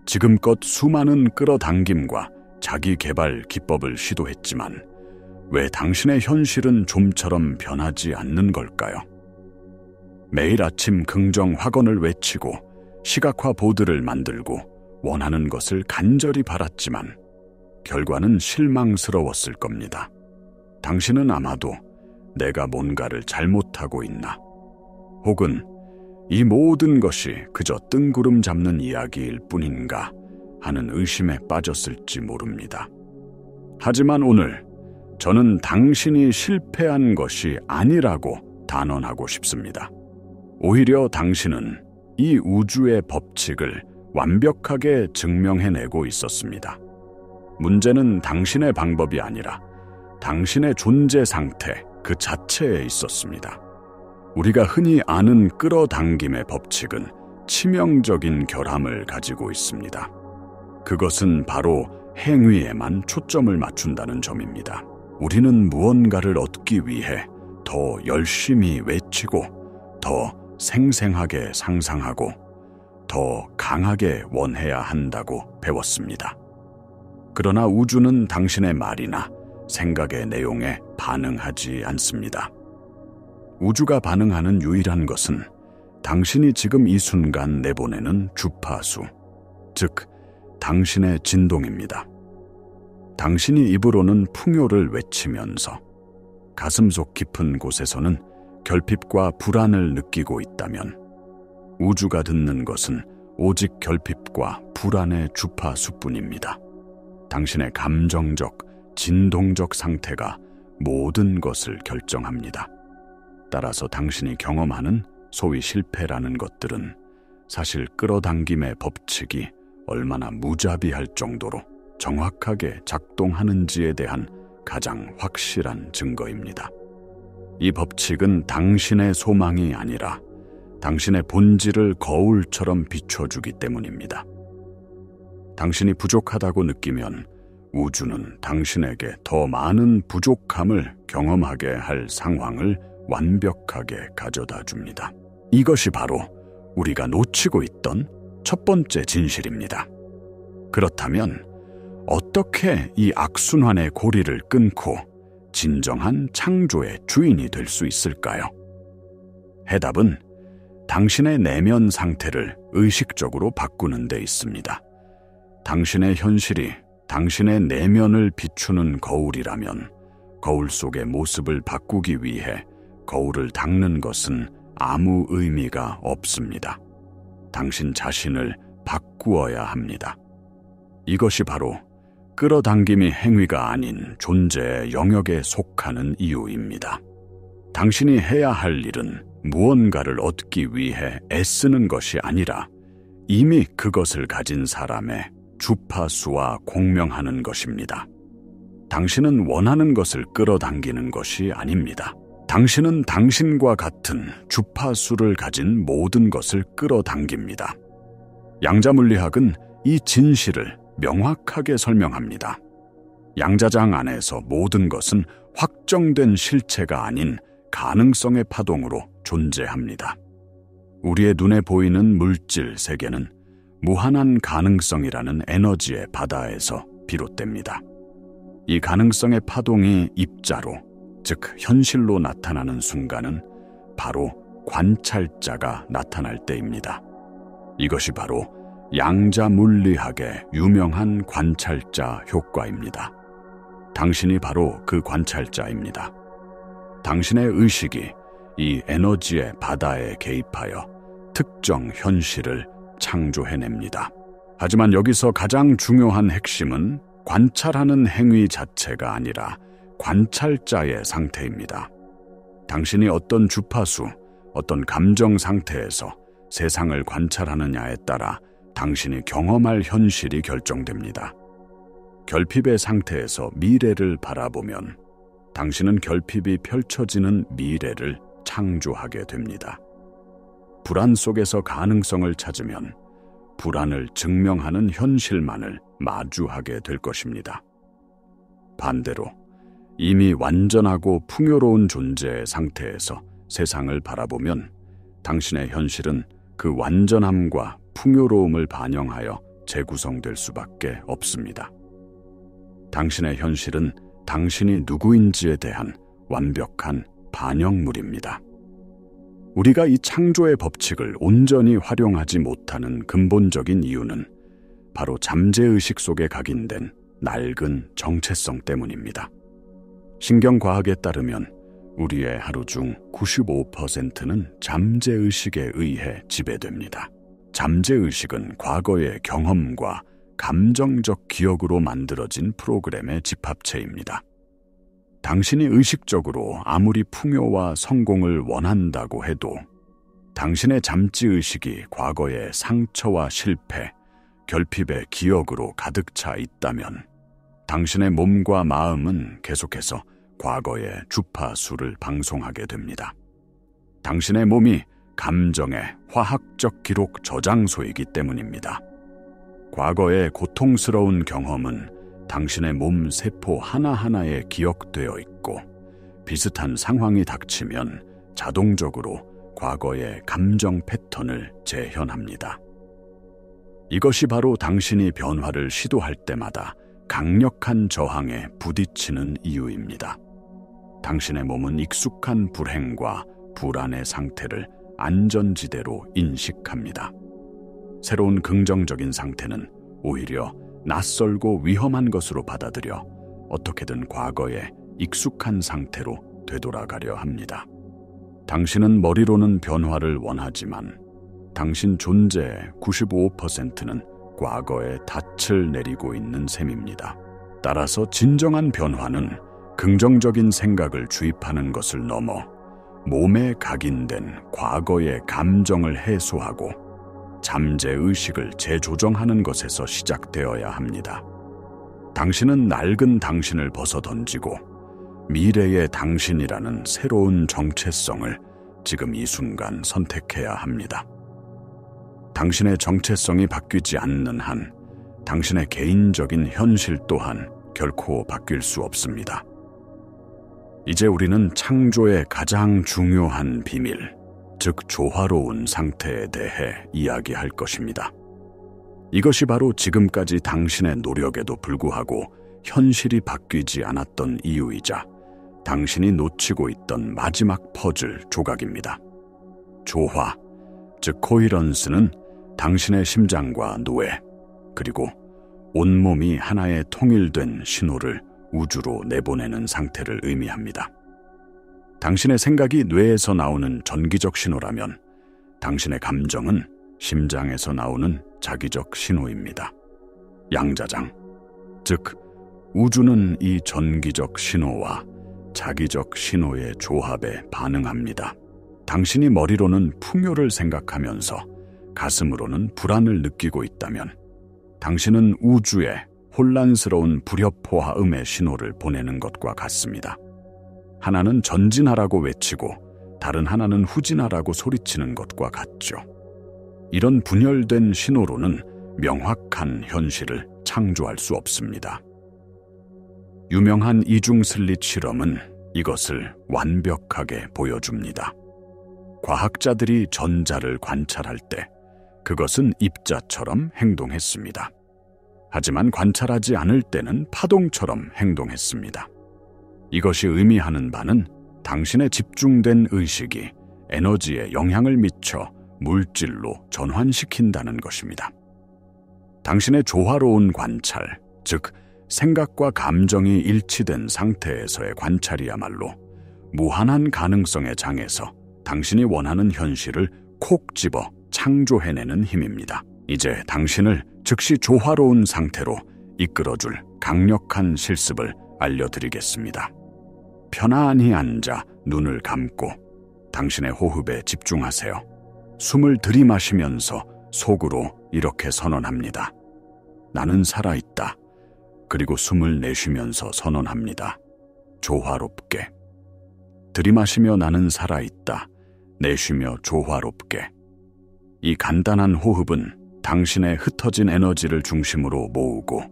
지금껏 수많은 끌어당김과 자기 개발 기법을 시도했지만 왜 당신의 현실은 좀처럼 변하지 않는 걸까요? 매일 아침 긍정 확언을 외치고 시각화 보드를 만들고 원하는 것을 간절히 바랐지만 결과는 실망스러웠을 겁니다. 당신은 아마도 내가 뭔가를 잘못하고 있나? 혹은 이 모든 것이 그저 뜬구름 잡는 이야기일 뿐인가 하는 의심에 빠졌을지 모릅니다. 하지만 오늘 저는 당신이 실패한 것이 아니라고 단언하고 싶습니다. 오히려 당신은 이 우주의 법칙을 완벽하게 증명해내고 있었습니다. 문제는 당신의 방법이 아니라 당신의 존재 상태 그 자체에 있었습니다. 우리가 흔히 아는 끌어당김의 법칙은 치명적인 결함을 가지고 있습니다. 그것은 바로 행위에만 초점을 맞춘다는 점입니다. 우리는 무언가를 얻기 위해 더 열심히 외치고 더 생생하게 상상하고 더 강하게 원해야 한다고 배웠습니다. 그러나 우주는 당신의 말이나 생각의 내용에 반응하지 않습니다. 우주가 반응하는 유일한 것은 당신이 지금 이 순간 내보내는 주파수, 즉 당신의 진동입니다. 당신이 입으로는 풍요를 외치면서 가슴속 깊은 곳에서는 결핍과 불안을 느끼고 있다면 우주가 듣는 것은 오직 결핍과 불안의 주파수뿐입니다. 당신의 감정적, 진동적 상태가 모든 것을 결정합니다. 따라서 당신이 경험하는 소위 실패라는 것들은 사실 끌어당김의 법칙이 얼마나 무자비할 정도로 정확하게 작동하는지에 대한 가장 확실한 증거입니다. 이 법칙은 당신의 소망이 아니라 당신의 본질을 거울처럼 비춰주기 때문입니다. 당신이 부족하다고 느끼면 우주는 당신에게 더 많은 부족함을 경험하게 할 상황을 완벽하게 가져다 줍니다. 이것이 바로 우리가 놓치고 있던 첫 번째 진실입니다. 그렇다면 어떻게 이 악순환의 고리를 끊고 진정한 창조의 주인이 될 수 있을까요? 해답은 당신의 내면 상태를 의식적으로 바꾸는 데 있습니다. 당신의 현실이 당신의 내면을 비추는 거울이라면 거울 속의 모습을 바꾸기 위해 거울을 닦는 것은 아무 의미가 없습니다. 당신 자신을 바꾸어야 합니다. 이것이 바로 끌어당김이 행위가 아닌 존재의 영역에 속하는 이유입니다. 당신이 해야 할 일은 무언가를 얻기 위해 애쓰는 것이 아니라 이미 그것을 가진 사람의 주파수와 공명하는 것입니다. 당신은 원하는 것을 끌어당기는 것이 아닙니다. 당신은 당신과 같은 주파수를 가진 모든 것을 끌어당깁니다. 양자물리학은 이 진실을 명확하게 설명합니다. 양자장 안에서 모든 것은 확정된 실체가 아닌 가능성의 파동으로 존재합니다. 우리의 눈에 보이는 물질 세계는 무한한 가능성이라는 에너지의 바다에서 비롯됩니다. 이 가능성의 파동이 입자로, 즉 현실로 나타나는 순간은 바로 관찰자가 나타날 때입니다. 이것이 바로 양자물리학의 유명한 관찰자 효과입니다. 당신이 바로 그 관찰자입니다. 당신의 의식이 이 에너지의 바다에 개입하여 특정 현실을 창조해냅니다. 하지만 여기서 가장 중요한 핵심은 관찰하는 행위 자체가 아니라 관찰자의 상태입니다. 당신이 어떤 주파수, 어떤 감정 상태에서 세상을 관찰하느냐에 따라 당신이 경험할 현실이 결정됩니다. 결핍의 상태에서 미래를 바라보면 당신은 결핍이 펼쳐지는 미래를 창조하게 됩니다. 불안 속에서 가능성을 찾으면 불안을 증명하는 현실만을 마주하게 될 것입니다. 반대로 이미 완전하고 풍요로운 존재의 상태에서 세상을 바라보면 당신의 현실은 그 완전함과 풍요로움을 반영하여 재구성될 수밖에 없습니다. 당신의 현실은 당신이 누구인지에 대한 완벽한 반영물입니다. 우리가 이 창조의 법칙을 온전히 활용하지 못하는 근본적인 이유는 바로 잠재의식 속에 각인된 낡은 정체성 때문입니다. 신경과학에 따르면 우리의 하루 중 95%는 잠재의식에 의해 지배됩니다. 잠재의식은 과거의 경험과 감정적 기억으로 만들어진 프로그램의 집합체입니다. 당신이 의식적으로 아무리 풍요와 성공을 원한다고 해도 당신의 잠재의식이 과거의 상처와 실패, 결핍의 기억으로 가득 차 있다면 당신의 몸과 마음은 계속해서 과거의 주파수를 방송하게 됩니다. 당신의 몸이 감정의 화학적 기록 저장소이기 때문입니다. 과거의 고통스러운 경험은 당신의 몸 세포 하나하나에 기억되어 있고 비슷한 상황이 닥치면 자동적으로 과거의 감정 패턴을 재현합니다. 이것이 바로 당신이 변화를 시도할 때마다 강력한 저항에 부딪히는 이유입니다. 당신의 몸은 익숙한 불행과 불안의 상태를 안전지대로 인식합니다. 새로운 긍정적인 상태는 오히려 낯설고 위험한 것으로 받아들여 어떻게든 과거의 익숙한 상태로 되돌아가려 합니다. 당신은 머리로는 변화를 원하지만 당신 존재의 95%는 과거의 닻을 내리고 있는 셈입니다. 따라서 진정한 변화는 긍정적인 생각을 주입하는 것을 넘어 몸에 각인된 과거의 감정을 해소하고 잠재의식을 재조정하는 것에서 시작되어야 합니다. 당신은 낡은 당신을 벗어던지고 미래의 당신이라는 새로운 정체성을 지금 이 순간 선택해야 합니다. 당신의 정체성이 바뀌지 않는 한 당신의 개인적인 현실 또한 결코 바뀔 수 없습니다. 이제 우리는 창조의 가장 중요한 비밀, 즉 조화로운 상태에 대해 이야기할 것입니다. 이것이 바로 지금까지 당신의 노력에도 불구하고 현실이 바뀌지 않았던 이유이자 당신이 놓치고 있던 마지막 퍼즐 조각입니다. 조화, 즉 코히런스는 당신의 심장과 뇌, 그리고 온몸이 하나의 통일된 신호를 우주로 내보내는 상태를 의미합니다. 당신의 생각이 뇌에서 나오는 전기적 신호라면 당신의 감정은 심장에서 나오는 자기적 신호입니다. 양자장, 즉 우주는 이 전기적 신호와 자기적 신호의 조합에 반응합니다. 당신이 머리로는 풍요를 생각하면서 가슴으로는 불안을 느끼고 있다면 당신은 우주에 혼란스러운 불협화음의 신호를 보내는 것과 같습니다. 하나는 전진하라고 외치고 다른 하나는 후진하라고 소리치는 것과 같죠. 이런 분열된 신호로는 명확한 현실을 창조할 수 없습니다. 유명한 이중 슬릿 실험은 이것을 완벽하게 보여줍니다. 과학자들이 전자를 관찰할 때 그것은 입자처럼 행동했습니다. 하지만 관찰하지 않을 때는 파동처럼 행동했습니다. 이것이 의미하는 바는 당신의 집중된 의식이 에너지에 영향을 미쳐 물질로 전환시킨다는 것입니다. 당신의 조화로운 관찰, 즉 생각과 감정이 일치된 상태에서의 관찰이야말로 무한한 가능성의 장에서 당신이 원하는 현실을 콕 집어 창조해내는 힘입니다. 이제 당신을 즉시 조화로운 상태로 이끌어줄 강력한 실습을 알려드리겠습니다. 편안히 앉아 눈을 감고 당신의 호흡에 집중하세요. 숨을 들이마시면서 속으로 이렇게 선언합니다. 나는 살아있다. 그리고 숨을 내쉬면서 선언합니다. 조화롭게. 들이마시며 나는 살아있다. 내쉬며 조화롭게. 이 간단한 호흡은 당신의 흩어진 에너지를 중심으로 모으고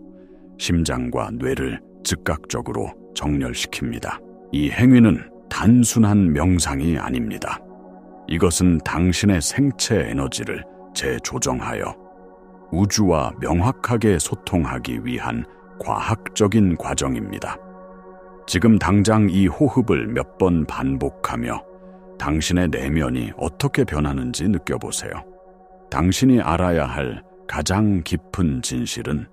심장과 뇌를 즉각적으로 정렬시킵니다. 이 행위는 단순한 명상이 아닙니다. 이것은 당신의 생체 에너지를 재조정하여 우주와 명확하게 소통하기 위한 과학적인 과정입니다. 지금 당장 이 호흡을 몇 번 반복하며 당신의 내면이 어떻게 변하는지 느껴보세요. 당신이 알아야 할 가장 깊은 진실은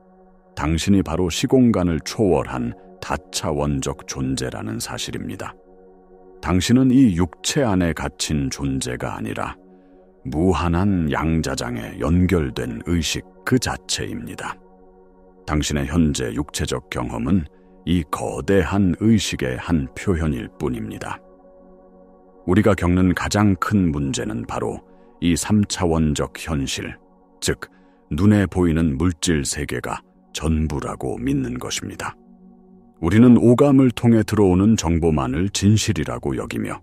당신이 바로 시공간을 초월한 다차원적 존재라는 사실입니다. 당신은 이 육체 안에 갇힌 존재가 아니라 무한한 양자장에 연결된 의식 그 자체입니다. 당신의 현재 육체적 경험은 이 거대한 의식의 한 표현일 뿐입니다. 우리가 겪는 가장 큰 문제는 바로 이 3차원적 현실, 즉 눈에 보이는 물질 세계가 전부라고 믿는 것입니다. 우리는 오감을 통해 들어오는 정보만을 진실이라고 여기며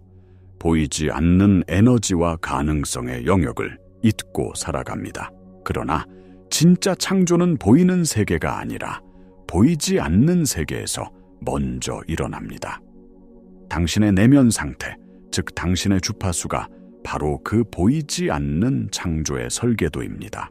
보이지 않는 에너지와 가능성의 영역을 잊고 살아갑니다. 그러나 진짜 창조는 보이는 세계가 아니라 보이지 않는 세계에서 먼저 일어납니다. 당신의 내면 상태, 즉 당신의 주파수가 바로 그 보이지 않는 창조의 설계도입니다.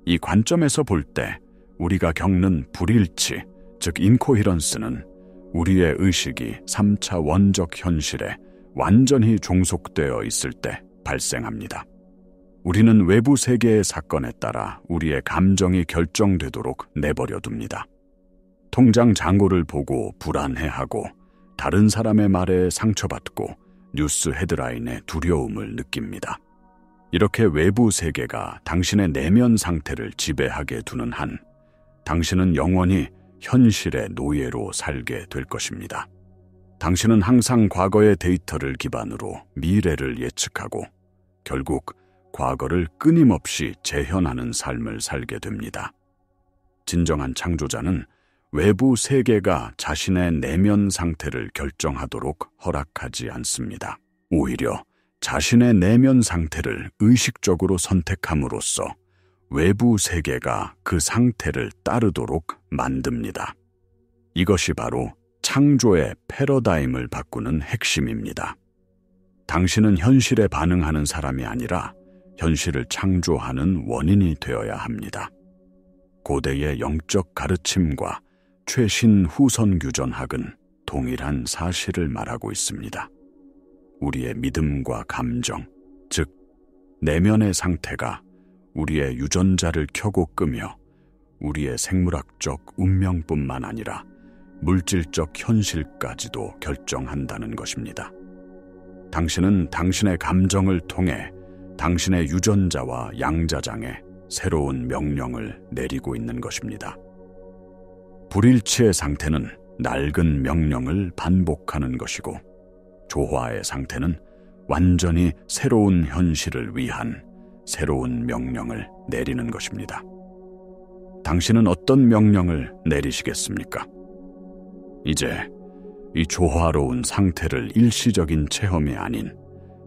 이 관점에서 볼 때 우리가 겪는 불일치, 즉 인코히런스는 우리의 의식이 3차 원적 현실에 완전히 종속되어 있을 때 발생합니다. 우리는 외부 세계의 사건에 따라 우리의 감정이 결정되도록 내버려 둡니다. 통장 잔고를 보고 불안해하고 다른 사람의 말에 상처받고 뉴스 헤드라인에 두려움을 느낍니다. 이렇게 외부 세계가 당신의 내면 상태를 지배하게 두는 한 당신은 영원히 현실의 노예로 살게 될 것입니다. 당신은 항상 과거의 데이터를 기반으로 미래를 예측하고 결국 과거를 끊임없이 재현하는 삶을 살게 됩니다. 진정한 창조자는 외부 세계가 자신의 내면 상태를 결정하도록 허락하지 않습니다. 오히려 자신의 내면 상태를 의식적으로 선택함으로써 외부 세계가 그 상태를 따르도록 만듭니다. 이것이 바로 창조의 패러다임을 바꾸는 핵심입니다. 당신은 현실에 반응하는 사람이 아니라 현실을 창조하는 원인이 되어야 합니다. 고대의 영적 가르침과 최신 후선 규전학은 동일한 사실을 말하고 있습니다. 우리의 믿음과 감정, 즉 내면의 상태가 우리의 유전자를 켜고 끄며 우리의 생물학적 운명뿐만 아니라 물질적 현실까지도 결정한다는 것입니다. 당신은 당신의 감정을 통해 당신의 유전자와 양자장에 새로운 명령을 내리고 있는 것입니다. 불일치의 상태는 낡은 명령을 반복하는 것이고 조화의 상태는 완전히 새로운 현실을 위한 새로운 명령을 내리는 것입니다. 당신은 어떤 명령을 내리시겠습니까? 이제 이 조화로운 상태를 일시적인 체험이 아닌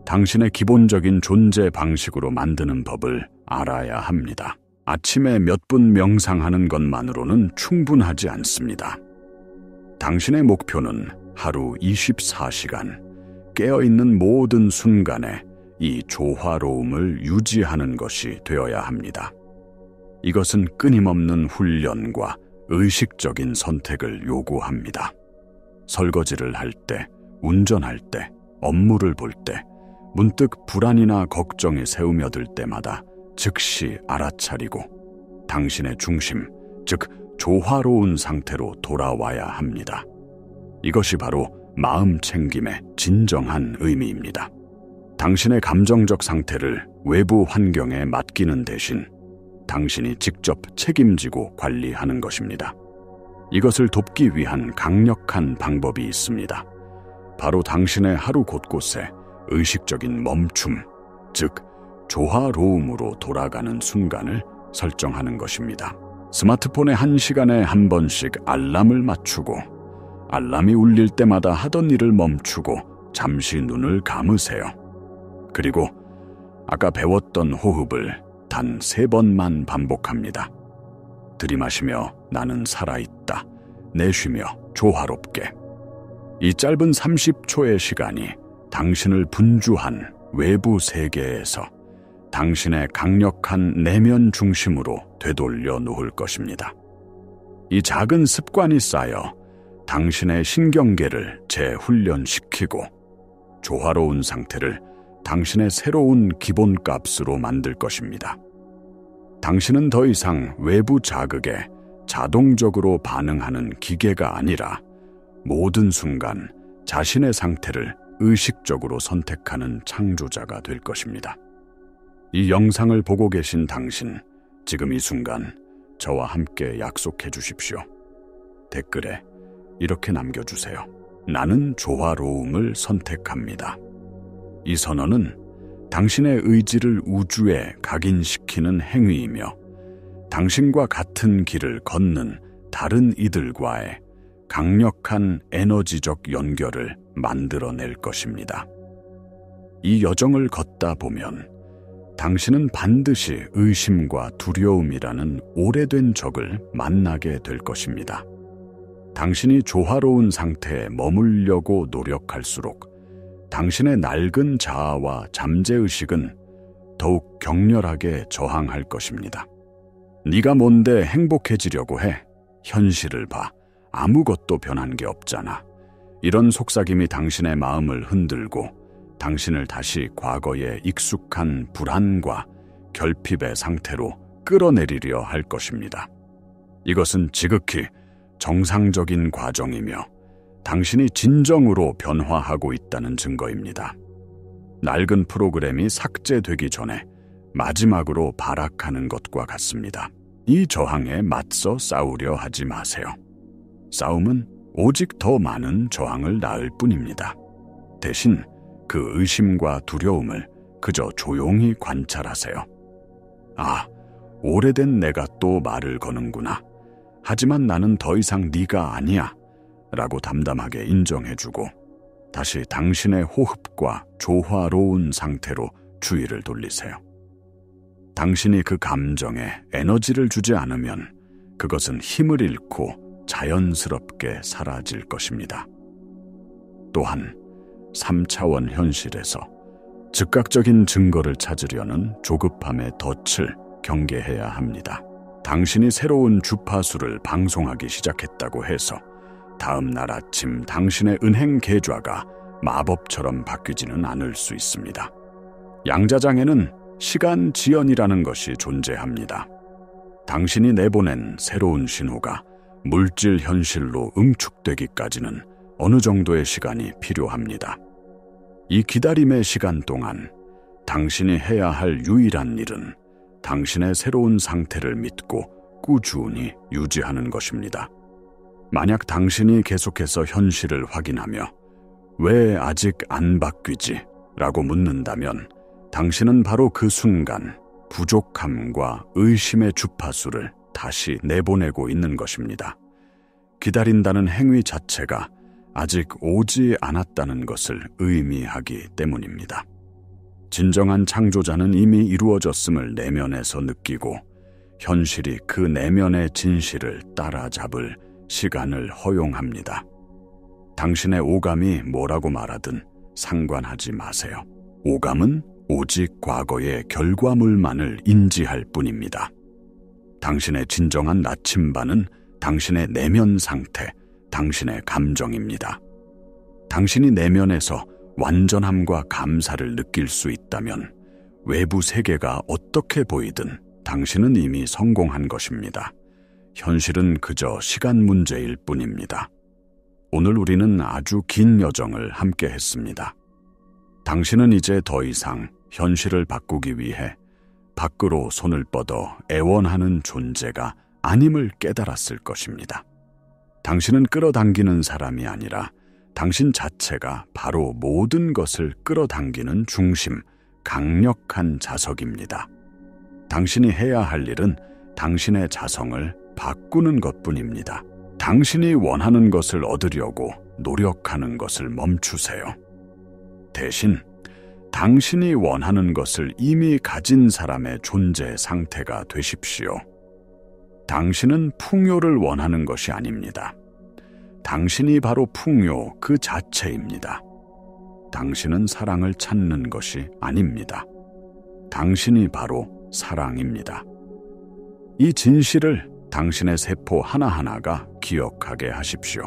당신의 기본적인 존재 방식으로 만드는 법을 알아야 합니다. 아침에 몇 분 명상하는 것만으로는 충분하지 않습니다. 당신의 목표는 하루 24시간 깨어있는 모든 순간에 이 조화로움을 유지하는 것이 되어야 합니다. 이것은 끊임없는 훈련과 의식적인 선택을 요구합니다. 설거지를 할 때, 운전할 때, 업무를 볼 때, 문득 불안이나 걱정이 새우며들 때마다 즉시 알아차리고 당신의 중심, 즉 조화로운 상태로 돌아와야 합니다. 이것이 바로 마음 챙김의 진정한 의미입니다. 당신의 감정적 상태를 외부 환경에 맡기는 대신 당신이 직접 책임지고 관리하는 것입니다. 이것을 돕기 위한 강력한 방법이 있습니다. 바로 당신의 하루 곳곳에 의식적인 멈춤, 즉 조화로움으로 돌아가는 순간을 설정하는 것입니다. 스마트폰에 1시간에 한 번씩 알람을 맞추고 알람이 울릴 때마다 하던 일을 멈추고 잠시 눈을 감으세요. 그리고 아까 배웠던 호흡을 단 3번만 반복합니다. 들이마시며 나는 살아있다. 내쉬며 조화롭게. 이 짧은 30초의 시간이 당신을 분주한 외부 세계에서 당신의 강력한 내면 중심으로 되돌려 놓을 것입니다. 이 작은 습관이 쌓여 당신의 신경계를 재훈련시키고 조화로운 상태를 당신의 새로운 기본값으로 만들 것입니다. 당신은 더 이상 외부 자극에 자동적으로 반응하는 기계가 아니라 모든 순간 자신의 상태를 의식적으로 선택하는 창조자가 될 것입니다. 이 영상을 보고 계신 당신, 지금 이 순간 저와 함께 약속해 주십시오. 댓글에 이렇게 남겨주세요. 나는 조화로움을 선택합니다. 이 선언은 당신의 의지를 우주에 각인시키는 행위이며 당신과 같은 길을 걷는 다른 이들과의 강력한 에너지적 연결을 만들어낼 것입니다. 이 여정을 걷다 보면 당신은 반드시 의심과 두려움이라는 오래된 적을 만나게 될 것입니다. 당신이 조화로운 상태에 머물려고 노력할수록 당신의 낡은 자아와 잠재의식은 더욱 격렬하게 저항할 것입니다. 네가 뭔데 행복해지려고 해? 현실을 봐. 아무것도 변한 게 없잖아. 이런 속삭임이 당신의 마음을 흔들고 당신을 다시 과거의 익숙한 불안과 결핍의 상태로 끌어내리려 할 것입니다. 이것은 지극히 정상적인 과정이며 당신이 진정으로 변화하고 있다는 증거입니다. 낡은 프로그램이 삭제되기 전에 마지막으로 발악하는 것과 같습니다. 이 저항에 맞서 싸우려 하지 마세요. 싸움은 오직 더 많은 저항을 낳을 뿐입니다. 대신 그 의심과 두려움을 그저 조용히 관찰하세요. 아, 오래된 내가 또 말을 거는구나. 하지만 나는 더 이상 네가 아니야. 라고 담담하게 인정해주고 다시 당신의 호흡과 조화로운 상태로 주의를 돌리세요. 당신이 그 감정에 에너지를 주지 않으면 그것은 힘을 잃고 자연스럽게 사라질 것입니다. 또한 3차원 현실에서 즉각적인 증거를 찾으려는 조급함의 덫을 경계해야 합니다. 당신이 새로운 주파수를 방송하기 시작했다고 해서 다음 날 아침 당신의 은행 계좌가 마법처럼 바뀌지는 않을 수 있습니다. 양자장에는 시간 지연이라는 것이 존재합니다. 당신이 내보낸 새로운 신호가 물질 현실로 응축되기까지는 어느 정도의 시간이 필요합니다. 이 기다림의 시간 동안 당신이 해야 할 유일한 일은 당신의 새로운 상태를 믿고 꾸준히 유지하는 것입니다. 만약 당신이 계속해서 현실을 확인하며 왜 아직 안 바뀌지? 라고 묻는다면 당신은 바로 그 순간 부족함과 의심의 주파수를 다시 내보내고 있는 것입니다. 기다린다는 행위 자체가 아직 오지 않았다는 것을 의미하기 때문입니다. 진정한 창조자는 이미 이루어졌음을 내면에서 느끼고 현실이 그 내면의 진실을 따라잡을 시간을 허용합니다. 당신의 오감이 뭐라고 말하든 상관하지 마세요. 오감은 오직 과거의 결과물만을 인지할 뿐입니다. 당신의 진정한 나침반은 당신의 내면 상태, 당신의 감정입니다. 당신이 내면에서 완전함과 감사를 느낄 수 있다면 외부 세계가 어떻게 보이든 당신은 이미 성공한 것입니다. 현실은 그저 시간 문제일 뿐입니다. 오늘 우리는 아주 긴 여정을 함께 했습니다. 당신은 이제 더 이상 현실을 바꾸기 위해 밖으로 손을 뻗어 애원하는 존재가 아님을 깨달았을 것입니다. 당신은 끌어당기는 사람이 아니라 당신 자체가 바로 모든 것을 끌어당기는 중심, 강력한 자석입니다. 당신이 해야 할 일은 당신의 자성을 바꾸는 것뿐입니다. 당신이 원하는 것을 얻으려고 노력하는 것을 멈추세요. 대신 당신이 원하는 것을 이미 가진 사람의 존재 상태가 되십시오. 당신은 풍요를 원하는 것이 아닙니다. 당신이 바로 풍요 그 자체입니다. 당신은 사랑을 찾는 것이 아닙니다. 당신이 바로 사랑입니다. 이 진실을 당신의 세포 하나하나가 기억하게 하십시오.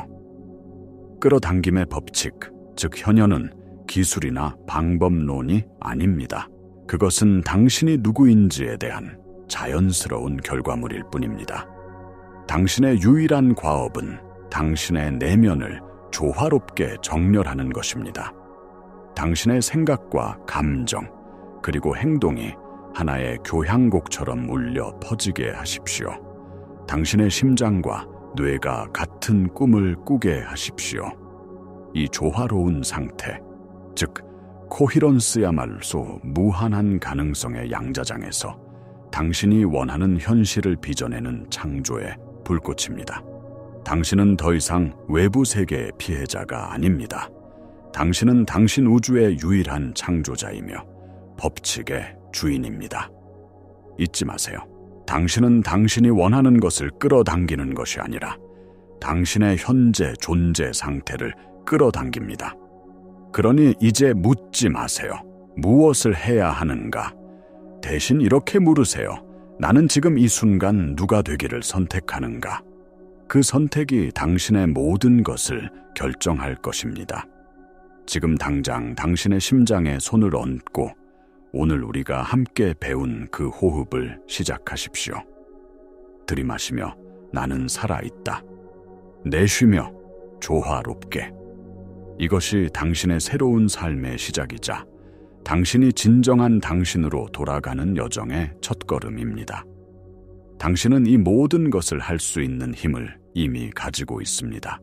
끌어당김의 법칙, 즉 현현은 기술이나 방법론이 아닙니다. 그것은 당신이 누구인지에 대한 자연스러운 결과물일 뿐입니다. 당신의 유일한 과업은 당신의 내면을 조화롭게 정렬하는 것입니다. 당신의 생각과 감정, 그리고 행동이 하나의 교향곡처럼 울려 퍼지게 하십시오. 당신의 심장과 뇌가 같은 꿈을 꾸게 하십시오. 이 조화로운 상태, 즉 코히런스야말로 무한한 가능성의 양자장에서 당신이 원하는 현실을 빚어내는 창조의 불꽃입니다. 당신은 더 이상 외부 세계의 피해자가 아닙니다. 당신은 당신 우주의 유일한 창조자이며 법칙의 주인입니다. 잊지 마세요. 당신은 당신이 원하는 것을 끌어당기는 것이 아니라 당신의 현재 존재 상태를 끌어당깁니다. 그러니 이제 묻지 마세요. 무엇을 해야 하는가? 대신 이렇게 물으세요. 나는 지금 이 순간 누가 되기를 선택하는가? 그 선택이 당신의 모든 것을 결정할 것입니다. 지금 당장 당신의 심장에 손을 얹고 오늘 우리가 함께 배운 그 호흡을 시작하십시오. 들이마시며 나는 살아있다. 내쉬며 조화롭게. 이것이 당신의 새로운 삶의 시작이자 당신이 진정한 당신으로 돌아가는 여정의 첫걸음입니다. 당신은 이 모든 것을 할 수 있는 힘을 이미 가지고 있습니다.